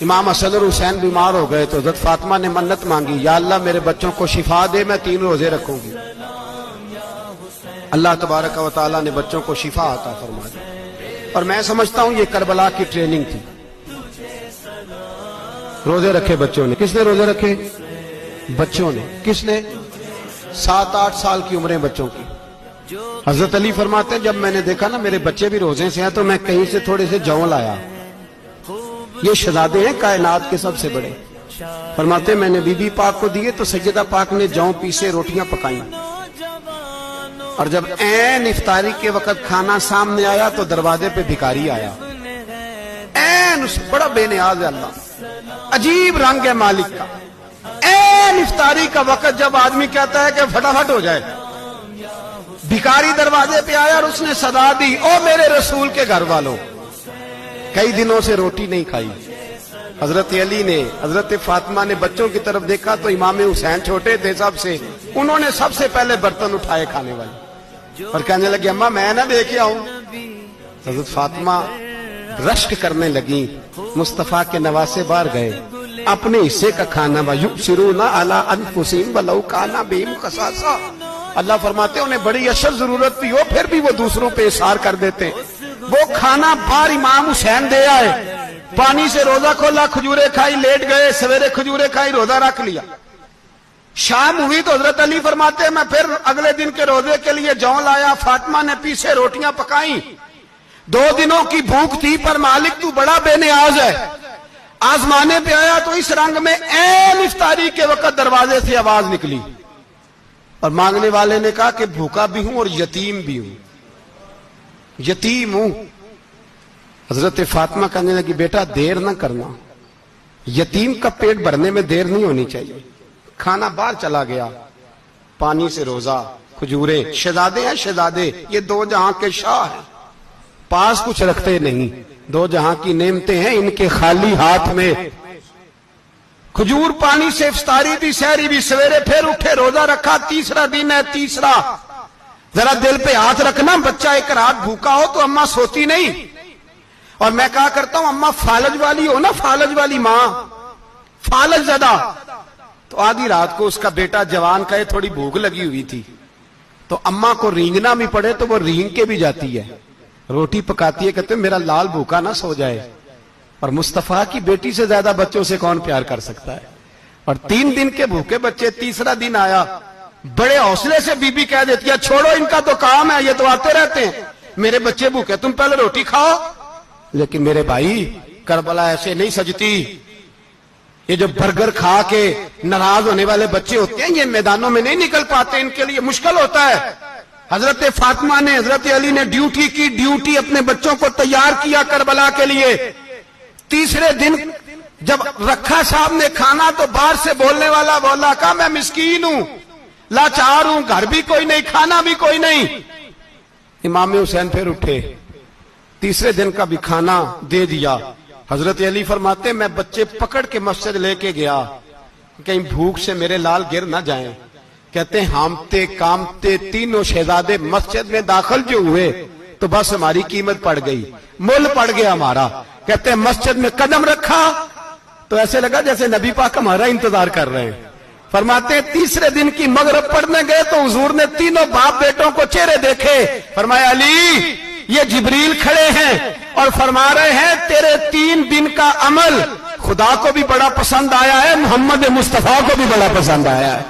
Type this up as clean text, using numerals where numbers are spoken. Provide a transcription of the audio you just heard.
امام حسن اور حسین بیمار ہو گئے تو حضرت فاطمہ نے منت مانگی، یا اللہ میرے بچوں کو شفا دے، میں 3 روزے رکھوں گی۔ اللہ تبارک و تعالیٰ نے بچوں کو شفا عطا فرما دی۔ اور میں سمجھتا ہوں یہ کربلا کی ٹریننگ تھی۔ روزے رکھے بچوں نے۔ کس نے روزے رکھے؟ بچوں نے۔ کس نے؟ 7-8 سال کی عمریں بچوں کی۔ حضرت علی فرماتے ہیں جب میں نے دیکھا نا میرے بچے بھی روزے سے ہیں تو میں کہیں سے تھوڑے سے جوں لایا۔ یہ شہزادے ہیں کائنات کے سب سے بڑے۔ فرماتے ہیں میں نے بی بی پاک کو دیے تو سیدہ پاک نے جوں پیسے روٹیاں پکائیں، اور جب عین افطاری کے وقت کھانا سامنے آیا تو دروازے پہ بھکاری آیا۔ عین بڑا بے نیاز ہے اللہ، عجیب رنگ ہے مالک کا۔ عین افطاری کا وقت جب آدمی کہتا ہے کہ فٹافٹ ہو جائے، بھکاری دروازے پہ آیا اور اس نے صدا دی، او میرے رسول کے گھر والوں، کئی دنوں سے روٹی نہیں کھائی۔ حضرت علی نے، حضرت فاطمہ نے بچوں کی طرف دیکھا تو امام حسین چھوٹے تھے سب سے، انہوں نے سب سے پہلے برتن اٹھائے کھانے والے، اور کہنے لگے اماں میں نہ دیکھے آؤں۔ حضرت فاطمہ رشک کرنے لگیں، مصطفیٰ کے نواسے باہر گئے، اپنے حصے کا کھانا وَيُؤْثِرُونَ عَلَىٰ أَنفُسِهِمْ وَلَوْ كَانَ بِهِمْ خَصَاصَةٌ۔ اللہ فرماتے ہیں انہیں بڑی اشد ضرورت بھی ہو پھر بھی وہ دوسروں پہ اثار کر دیتے ہیں۔ وہ کھانا باہر امام حسین دے آئے، پانی سے روزہ کھولا، کھجورے کھائی، لیٹ گئے، سویرے کھجورے کھائی، روزہ رکھ لیا۔ شام ہوئی تو حضرت علی فرماتے ہیں میں پھر اگلے دن کے روزے کے لیے جوں لایا، فاطمہ نے پیسے روٹیاں پکائیں۔ 2 دنوں کی بھوک تھی پر مالک تو بڑا بے نیاز ہے۔ آزمانے پہ آیا تو اس رنگ میں عین افطاری کے وقت دروازے سے آواز نکلی، اور مانگنے والے نے کہا کہ بھوکا بھی ہوں اور یتیم بھی ہوں، یتیم ہوں۔ حضرت فاطمہ کہنے لگی بیٹا دیر نہ کرنا، یتیم کا پیٹ بھرنے میں دیر نہیں ہونی چاہیے۔ کھانا باہر چلا گیا، پانی سے روزہ، کھجورے۔ شہزادے ہیں شہزادے، یہ 2 جہاں کے شاہ ہیں، پاس کچھ رکھتے نہیں، 2 جہاں کی نعمتیں ہیں ان کے خالی ہاتھ میں۔ کھجور پانی سے افطاری بھی، سحری بھی، سویرے پھر اٹھے، روزہ رکھا، تیسرا دن ہے، تیسرا۔ ذرا دل پہ ہاتھ رکھنا، بچہ ایک رات بھوکا ہو تو اماں سوتی نہیں۔ اور میں کہا کرتا ہوں اماں فالج والی ہو نا، فالج والی ماں، فالج زدہ، تو آدھی رات کو اس کا بیٹا جوان کہے تھوڑی بھوک لگی ہوئی تھی تو اماں کو رینگنا بھی پڑے تو وہ رینگ کے بھی جاتی ہے، روٹی پکاتی ہے، کہتے ہیں میرا لال بھوکا نہ سو جائے۔ اور مصطفیٰ کی بیٹی سے زیادہ بچوں سے کون پیار کر سکتا ہے؟ اور 3 دن کے بھوکے بچے، تیسرا دن آیا، بڑے حوصلے سے بی بی کہہ دیتی ہے چھوڑو ان کا تو کام ہے، یہ تو آتے رہتے ہیں، میرے بچے بھوکے تم پہلے روٹی کھاؤ۔ لیکن میرے بھائی کربلا ایسے نہیں سجتی۔ یہ جو برگر کھا کے ناراض ہونے والے بچے ہوتے ہیں یہ میدانوں میں نہیں نکل پاتے، ان کے لیے مشکل ہوتا ہے۔ حضرت فاطمہ نے، حضرت علی نے ڈیوٹی کی، ڈیوٹی اپنے بچوں کو تیار کیا کربلا کے لیے۔ تیسرے دن جب رکھا صاحب نے کھانا تو باہر سے بولنے والا بولا کہا میں مسکین ہوں، لاچار ہوں، گھر بھی کوئی نہیں، کھانا بھی کوئی نہیں۔ امام حسین پھر اٹھے، تیسرے دن کا بھی کھانا دے دیا۔ حضرت علی فرماتے میں بچے پکڑ کے مسجد لے کے گیا، کہیں بھوک سے میرے لال گر نہ جائیں۔ کہتے ہیں ہامتے کامتے تینوں شہزادے مسجد میں داخل جو ہوئے تو بس ہماری قیمت پڑ گئی، مول پڑ گیا ہمارا۔ کہتے ہیں مسجد میں قدم رکھا تو ایسے لگا جیسے نبی پاک ہمارا انتظار کر رہے ہیں۔ فرماتے ہیں تیسرے دن کی مغرب پڑھنے گئے تو حضور نے تینوں باپ بیٹوں کو چہرے دیکھے، فرمایا علی یہ جبریل کھڑے ہیں اور فرما رہے ہیں تیرے 3 دن کا عمل خدا کو بھی بڑا پسند آیا ہے، محمد مصطفیٰ کو بھی بڑا پسند آیا ہے۔